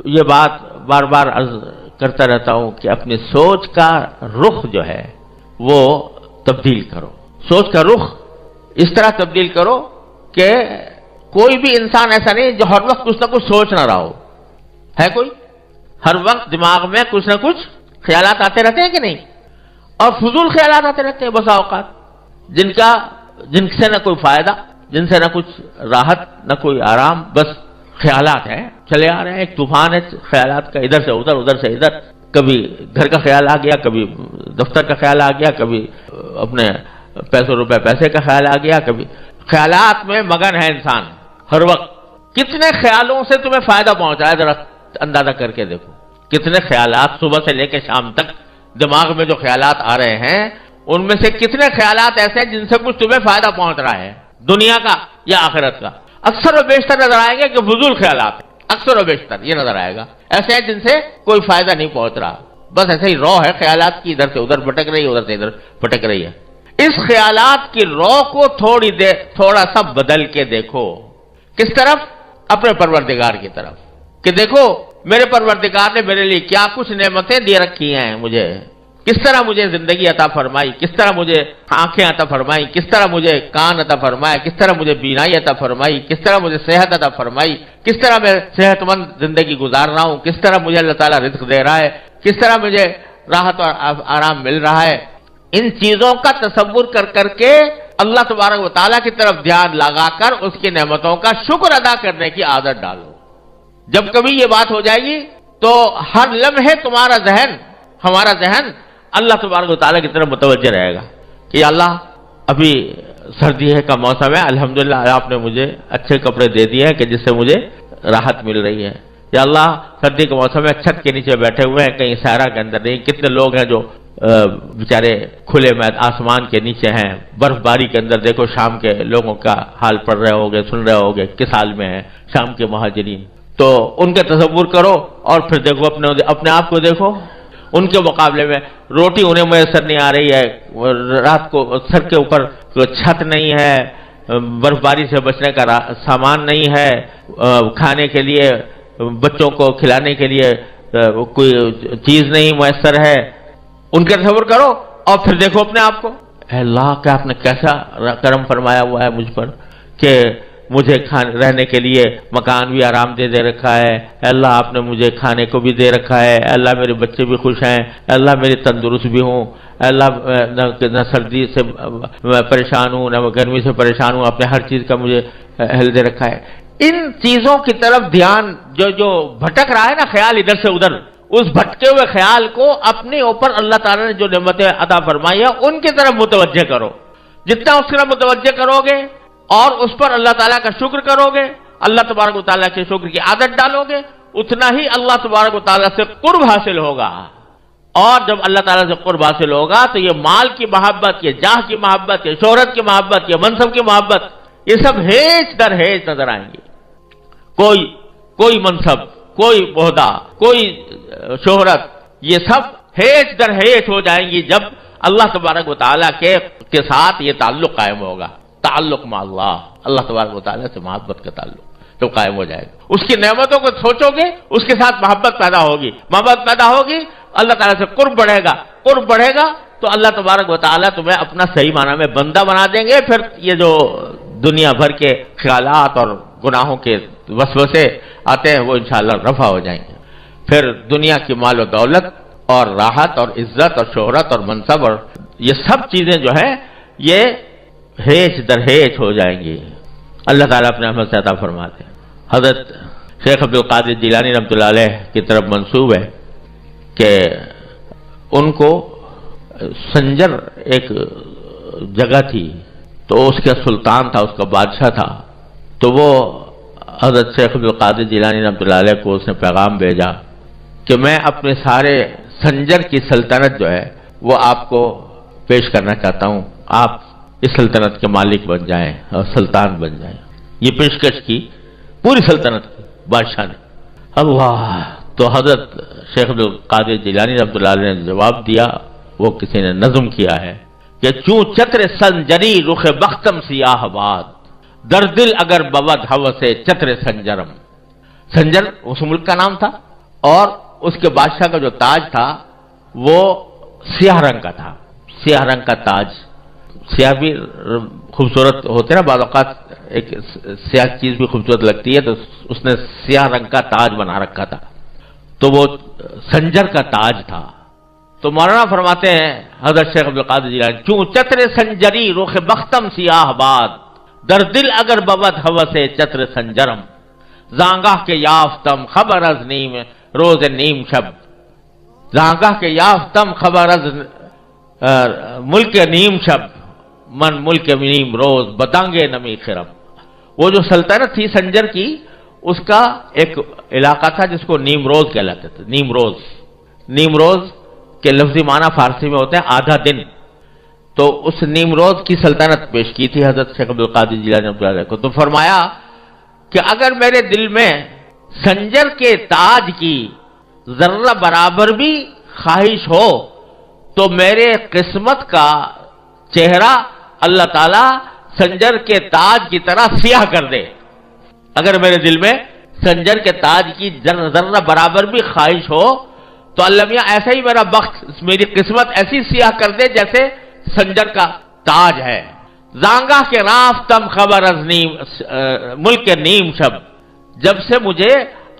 یہ بات بار بار عرض کرتا رہتا ہوں کہ اپنی سوچ کا رخ جو ہے وہ تبدیل کرو. سوچ کا رخ اس طرح تبدیل کرو کہ کوئی بھی انسان ایسا نہیں جو ہر وقت کچھ نہ کچھ سوچ نہ رہا ہو. ہے کوئی؟ ہر وقت دماغ میں کچھ نہ کچھ خیالات آتے رہتے ہیں کہ نہیں؟ اور فضول خیالات آتے رہتے ہیں بسا اوقات، جن سے نہ کوئی فائدہ، جن سے نہ کچھ راحت، نہ کوئی آرام، بس خیالات ہیں چلے آ رہے ہیں. ایک طوفان ہے خیالات کا، ادھر سے ادھر، ادھر سے ادھر. کبھی گھر کا خیال آ گیا، کبھی دفتر کا خیال آ گیا، کبھی اپنے پیسے کا خیال آ گیا، کبھی خیالات میں مگن ہے انسان ہر وقت. کتنے خیالوں سے تمہیں فائدہ پہنچا ہے ذرا اندازہ کر کے دیکھو. کتنے خیالات صبح سے لے کے شام تک دماغ میں جو خیالات آ رہے ہیں، ان میں سے کتنے خیالات ایسے ہیں جن سے کچھ تمہیں فائدہ پہنچ رہا ہے، دنیا کا یا آخرت کا؟ اکثر و بیشتر نظر آئیں گے کہ فضول خیالات ہیں. اکثر و بیشتر یہ نظر آئے گا ایسے ہیں جن سے کوئی فائدہ نہیں پہنچ رہا. بس ایسے ہی رو ہے خیالات کی، ادھر سے ادھر بھٹک رہی ہے، ادھر سے ادھر بھٹک رہی ہے. اس خیالات کی رو کو تھوڑا سا بدل کے دیکھو. کس طرف؟ اپنے پروردگار کی طرف. کہ دیکھو میرے پروردگار نے میرے لیے کیا کچھ نعمتیں دے رکھی ہیں مجھے، کس طرح مجھے زندگی عطا فرمائی، کس طرح مجھے آنکھیں عطا فرمائی، کس طرح مجھے کان عطا فرمایا، کس طرح مجھے بینائی عطا فرمائی، کس طرح مجھے صحت عطا فرمائی، کس طرح میں صحت مند زندگی گزار رہا ہوں، کس طرح مجھے اللہ تعالیٰ رزق دے رہا ہے، کس طرح مجھے راحت اور آرام مل رہا ہے. ان چیزوں کا تصور کر کے اللہ تبارک و تعالیٰ کی طرف دھیان لگا کر اس کی نعمتوں کا شکر ادا کرنے کی عادت ڈالو. جب کبھی یہ بات ہو جائے گی تو ہر لمحے ہمارا ذہن اللہ تبارک و تعالیٰ کی طرف متوجہ رہے گا کہ اللہ ابھی سردی کا موسم ہے، الحمدللہ آپ نے مجھے اچھے کپڑے دے دیے ہیں کہ جس سے مجھے راحت مل رہی ہے. یا اللہ سردی کا موسم ہے، چھت کے نیچے بیٹھے ہوئے ہیں، کہیں سہرا کے اندر نہیں. کتنے لوگ ہیں جو بیچارے کھلے میں آسمان کے نیچے ہیں، برف باری کے اندر. دیکھو شام کے لوگوں کا حال پڑھ رہے ہوگے، سن رہے ہوگے کس حال میں ہیں شام کے مہاجرین. تو ان کے تصور کرو اور پھر دیکھو اپنے آپ کو دیکھو. ان کے مقابلے میں روٹی انہیں میسر نہیں آ رہی ہے، رات کو سر کے اوپر چھت نہیں ہے، برف باری سے بچنے کا سامان نہیں ہے، کھانے کے لیے بچوں کو کھلانے کے لیے کوئی چیز نہیں میسر ہے. ان کا تصور کرو اور پھر دیکھو اپنے آپ کو. اے اللہ کہ آپ نے کیسا کرم فرمایا ہوا ہے مجھ پر کہ مجھے رہنے کے لیے مکان بھی آرام دے رکھا ہے. اے اللہ آپ نے مجھے کھانے کو بھی دے رکھا ہے. اے اللہ میرے بچے بھی خوش ہیں. اے اللہ میری تندرست بھی ہوں. اے اللہ نہ سردی سے پریشان ہوں، نہ گرمی سے پریشان ہوں. آپ نے ہر چیز کا مجھے اہل دے رکھا ہے. ان چیزوں کی طرف دھیان جو بھٹک رہا ہے نا خیال ادھر سے ادھر، اس بھٹکے ہوئے خیال کو اپنے اوپر اللہ تعالیٰ نے جو نعمتیں عطا فرمائی ہے ان کی طرف متوجہ کرو. جتنا اس کی طرف متوجہ کرو گے اور اس پر اللہ تعالیٰ کا شکر کرو گے، اللہ تبارک و تعالیٰ کے شکر کی عادت ڈالو گے، اتنا ہی اللہ تبارک و تعالیٰ سے قرب حاصل ہوگا. اور جب اللہ تعالیٰ سے قرب حاصل ہوگا تو یہ مال کی محبت، یہ جاہ کی محبت، یہ شہرت کی محبت، یہ منصب کی محبت، یہ سب ہیچ در ہیچ نظر آئیں گے. کوئی منصب، کوئی عہدہ، کوئی شہرت، یہ سب ہیچ در ہیچ ہو جائیں گی جب اللہ تبارک و تعالیٰ کے ساتھ یہ تعلق قائم ہوگا. تعلق مع اللہ تبارک و تعالیٰ سے محبت کا تعلق جو قائم ہو جائے گا. اس کی نعمتوں کو سوچو گے، اس کے ساتھ محبت پیدا ہوگی. محبت پیدا ہوگی، اللہ تعالیٰ سے قرب بڑھے گا. قرب بڑھے گا تو اللہ تبارک و تعالیٰ تمہیں اپنا صحیح معنی میں بندہ بنا دیں گے. پھر یہ جو دنیا بھر کے خیالات اور گناہوں کے وسوسے آتے ہیں وہ انشاءاللہ رفع ہو جائیں گے. پھر دنیا کی مال و دولت اور راحت اور عزت اور شہرت اور منصب اور یہ سب چیزیں جو ہیں یہ ہیچ در ہیچ ہو جائیں گی. اللہ تعالیٰ اپنے رحمت سے عطا فرماتے ہیں. حضرت شیخ عبد القادر جیلانی رحمۃ اللہ علیہ کی طرف منسوب ہے کہ ان کو سنجر ایک جگہ تھی، تو اس کا سلطان تھا، اس کا بادشاہ تھا. تو وہ حضرت شیخ عبد القادر جیلانی رحمۃ اللہ علیہ کو اس نے پیغام بھیجا کہ میں اپنے سارے سنجر کی سلطنت جو ہے وہ آپ کو پیش کرنا چاہتا ہوں، آپ اس سلطنت کے مالک بن جائیں اور سلطان بن جائیں. یہ پیشکش کی پوری سلطنت کی بادشاہ نے. اللہ! تو حضرت شیخ عبد القادر جیلانی رحمۃ اللہ علیہ نے جواب دیا، وہ کسی نے نظم کیا ہے کہ چوں چتر سنجری رخ بختم سیاہ باد، در دل اگر بود ہوس چتر سنجرم. سنجر اس ملک کا نام تھا اور اس کے بادشاہ کا جو تاج تھا وہ سیاہ رنگ کا تھا، سیاہ رنگ کا تاج. سیاہ بھی خوبصورت ہوتے نا، بعض اوقات ایک سیاہ چیز بھی خوبصورت لگتی ہے، تو اس نے سیاہ رنگ کا تاج بنا رکھا تھا، تو وہ سنجر کا تاج تھا. تو مولانا فرماتے ہیں حضرت شیخ عبدالقادر جیلانی، چوں چتر سنجری رخ بختم سیاہ باد، در دل اگر بود ہوس چتر سنجرم، زانگاہ کے یافتم خبر از نیم روز نیم شب، زانگاہ کے یافتم خبر از ملک نیم شب، من ملک نیم روز بدانگے نمی خرم. وہ جو سلطنت تھی سنجر کی، اس کا ایک علاقہ تھا جس کو نیم روز کہلاتے تھے. نیم روز، نیم روز کے لفظی معنی فارسی میں ہوتے ہیں آدھا دن. تو اس نیم روز کی سلطنت پیش کی تھی حضرت شیخ عبدالقادر جیلانی رحمۃ اللہ علیہ کو. تو فرمایا کہ اگر میرے دل میں سنجر کے تاج کی ذرہ برابر بھی خواہش ہو تو میرے قسمت کا چہرہ اللہ تعالیٰ سنجر کے تاج کی طرح سیاہ کر دے. اگر میرے دل میں سنجر کے تاج کی ذرہ برابر بھی خواہش ہو تو اللہ میاں ایسا ہی میرا بخت، میری قسمت ایسی سیاہ کر دے جیسے سنجر کا تاج ہے. زانگاہ کے رافتم خبر از نیم ملک نیم شب، جب سے مجھے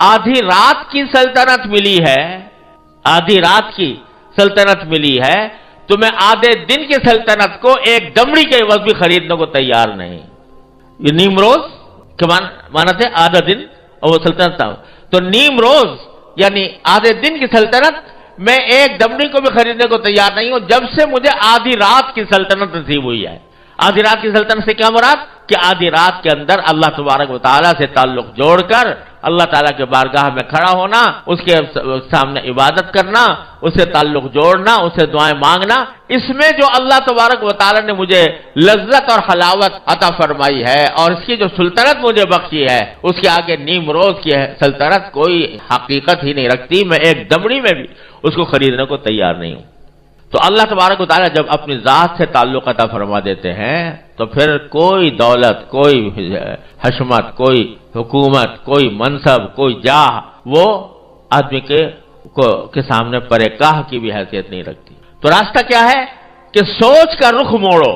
آدھی رات کی سلطنت ملی ہے، آدھی رات کی سلطنت ملی ہے، تو میں آدھے دن کی سلطنت کو ایک دمڑی کے عوض بھی خریدنے کو تیار نہیں. یہ نیم روز کے معنی تھے آدھا دن، اور وہ سلطنت تھا. تو نیم روز یعنی آدھے دن کی سلطنت میں ایک دمڑی کو بھی خریدنے کو تیار نہیں ہوں، جب سے مجھے آدھی رات کی سلطنت نصیب ہوئی ہے. آدھی رات کی سلطنت سے کیا مراد؟ کہ آدھی رات کے اندر اللہ تبارک و تعالیٰ سے تعلق جوڑ کر اللہ تعالیٰ کے بارگاہ میں کھڑا ہونا، اس کے سامنے عبادت کرنا، اس سے تعلق جوڑنا، اس سے دعائیں مانگنا. اس میں جو اللہ تبارک و تعالیٰ نے مجھے لذت اور حلاوت عطا فرمائی ہے اور اس کی جو سلطنت مجھے بخشی ہے، اس کے آگے نیم روز کی سلطنت کوئی حقیقت ہی نہیں رکھتی. میں ایک دمڑی میں بھی اس کو خریدنے کو تیار نہیں ہوں. تو اللہ تبارک و تعالیٰ جب اپنی ذات سے تعلق عطا فرما دیتے ہیں تو پھر کوئی دولت، کوئی حشمت، کوئی حکومت، کوئی منصب، کوئی جاہ وہ آدمی کے سامنے پرے کاہ کی بھی حیثیت نہیں رکھتی. تو راستہ کیا ہے کہ سوچ کا رخ موڑو.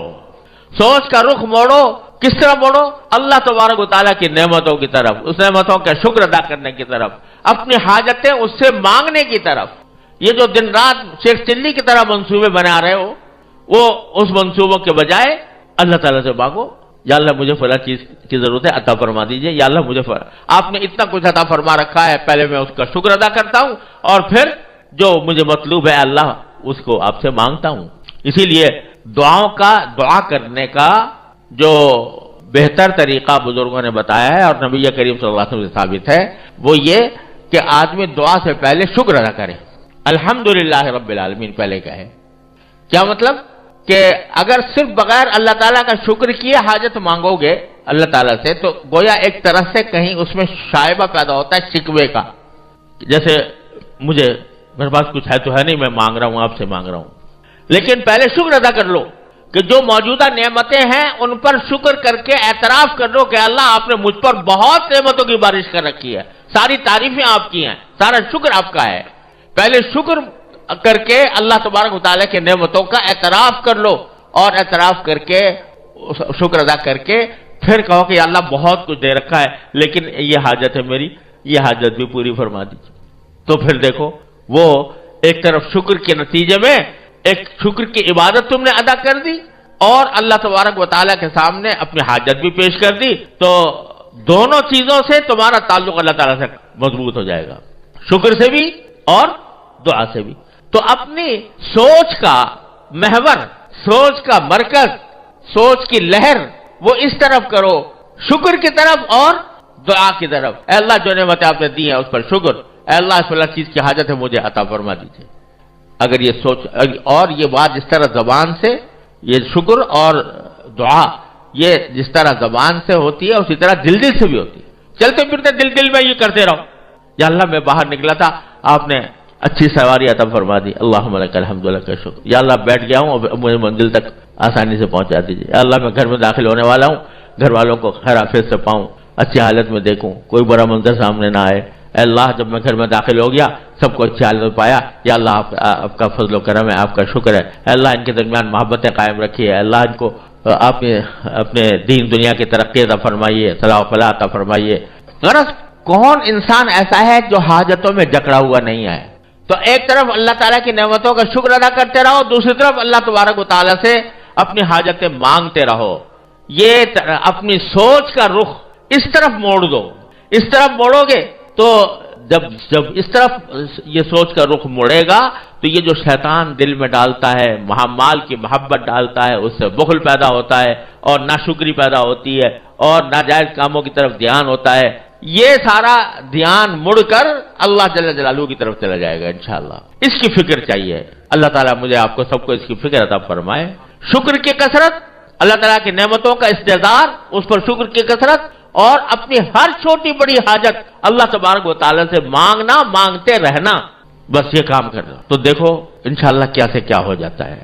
سوچ کا رخ موڑو. کس طرح موڑو؟ اللہ تبارک و تعالیٰ کی نعمتوں کی طرف، اس نعمتوں کا شکر ادا کرنے کی طرف، اپنی حاجتیں اس سے مانگنے کی طرف. یہ جو دن رات شیخ چلی کی طرح منصوبے بنا رہے ہو، وہ اس منصوبوں کے بجائے اللہ تعالیٰ سے مانگو، یا اللہ مجھے فلاں چیز کی ضرورت ہے عطا فرما دیجئے، یا اللہ مجھے آپ نے اتنا کچھ عطا فرما رکھا ہے، پہلے میں اس کا شکر ادا کرتا ہوں اور پھر جو مجھے مطلوب ہے اللہ اس کو آپ سے مانگتا ہوں. اسی لیے دعا کرنے کا جو بہتر طریقہ بزرگوں نے بتایا ہے اور نبی کریم صلی اللہ علیہ وسلم سے ثابت ہے، وہ یہ کہ آدمی دعا سے پہلے شکر ادا کرے. الحمدللہ رب العالمین پہلے کہے. کیا مطلب؟ کہ اگر صرف بغیر اللہ تعالیٰ کا شکر کیے حاجت مانگو گے اللہ تعالیٰ سے تو گویا ایک طرح سے کہیں اس میں شائبہ پیدا ہوتا ہے شکوے کا. جیسے میرے پاس کچھ ہے تو ہے نہیں، میں مانگ رہا ہوں، آپ سے مانگ رہا ہوں. لیکن پہلے شکر ادا کر لو کہ جو موجودہ نعمتیں ہیں ان پر شکر کر کے اعتراف کر لو کہ اللہ آپ نے مجھ پر بہت نعمتوں کی بارش کر رکھی ہے، ساری تعریفیں آپ کی ہیں، سارا شکر آپ کا ہے. پہلے شکر کر کے اللہ تبارک و تعالیٰ کے نعمتوں کا اعتراف کر لو اور اعتراف کر کے شکر ادا کر کے پھر کہو کہ اللہ بہت کچھ دے رکھا ہے لیکن یہ حاجت ہے میری، یہ حاجت بھی پوری فرما دیجیے. تو پھر دیکھو وہ ایک طرف شکر کے نتیجے میں ایک شکر کی عبادت تم نے ادا کر دی اور اللہ تبارک و تعالیٰ کے سامنے اپنی حاجت بھی پیش کر دی. تو دونوں چیزوں سے تمہارا تعلق اللہ تعالیٰ سے مضبوط ہو جائے گا، شکر سے بھی اور دعا سے بھی. تو اپنی سوچ کا محور، سوچ کا مرکز، سوچ کی لہر وہ اس طرف کرو، شکر کی طرف اور دعا کی طرف. اے اللہ جو نعمتیں آپ نے دی ہیں اس پر شکر، اے اللہ اس والا چیز کی حاجت ہے مجھے عطا فرما دیجیے. اگر یہ سوچ اور یہ بات جس طرح زبان سے، یہ شکر اور دعا یہ جس طرح زبان سے ہوتی ہے اسی طرح دل سے بھی ہوتی ہے. چلتے پھرتے دل میں یہ کرتے رہو، یا اللہ میں باہر نکلا تھا آپ نے اچھی سواری عطا فرما دی، اللہم لک الحمد لک الشکر. یا اللہ بیٹھ گیا ہوں مجھے منزل تک آسانی سے پہنچا دیجیے. یا اللہ میں گھر میں داخل ہونے والا ہوں، گھر والوں کو خیر عافیت سے پاؤں، اچھی حالت میں دیکھوں، کوئی برا منظر سامنے نہ آئے. اے اللہ جب میں گھر میں داخل ہو گیا سب کو اچھا حال میں پایا، یا اللہ آپ کا فضل و کرم ہے، آپ کا شکر ہے، اے اللہ ان کے درمیان محبتیں قائم رکھیے، اے اللہ ان کو آپ اپنے دین دنیا کی ترقی عطا فرمائیے، صلاح و فلاح عطا فرمائیے۔ غرض کون انسان ایسا ہے جو حاجتوں میں جکڑا ہوا نہیں ہے؟ تو ایک طرف اللہ تعالیٰ کی نعمتوں کا شکر ادا کرتے رہو، دوسری طرف اللہ تبارک و تعالیٰ سے اپنی حاجتیں مانگتے رہو۔ یہ اپنی سوچ کا رخ اس طرف موڑ دو، اس طرف موڑو گے تو جب اس طرف یہ سوچ کا رخ مڑے گا تو یہ جو شیطان دل میں ڈالتا ہے، مال کی محبت ڈالتا ہے، اس سے بخل پیدا ہوتا ہے اور ناشکری پیدا ہوتی ہے اور ناجائز کاموں کی طرف دھیان ہوتا ہے، یہ سارا دھیان مڑ کر اللہ جل جلالہ کی طرف چلا جائے گا انشاءاللہ۔ اس کی فکر چاہیے، اللہ تعالیٰ مجھے آپ کو سب کو اس کی فکر عطا فرمائے۔ شکر کی کثرت، اللہ تعالیٰ کی نعمتوں کا استحضار، اس پر شکر کی کثرت، اور اپنی ہر چھوٹی بڑی حاجت اللہ تبارک و تعالیٰ سے مانگنا، مانگتے رہنا، بس یہ کام کرنا، تو دیکھو انشاءاللہ کیا سے کیا ہو جاتا ہے۔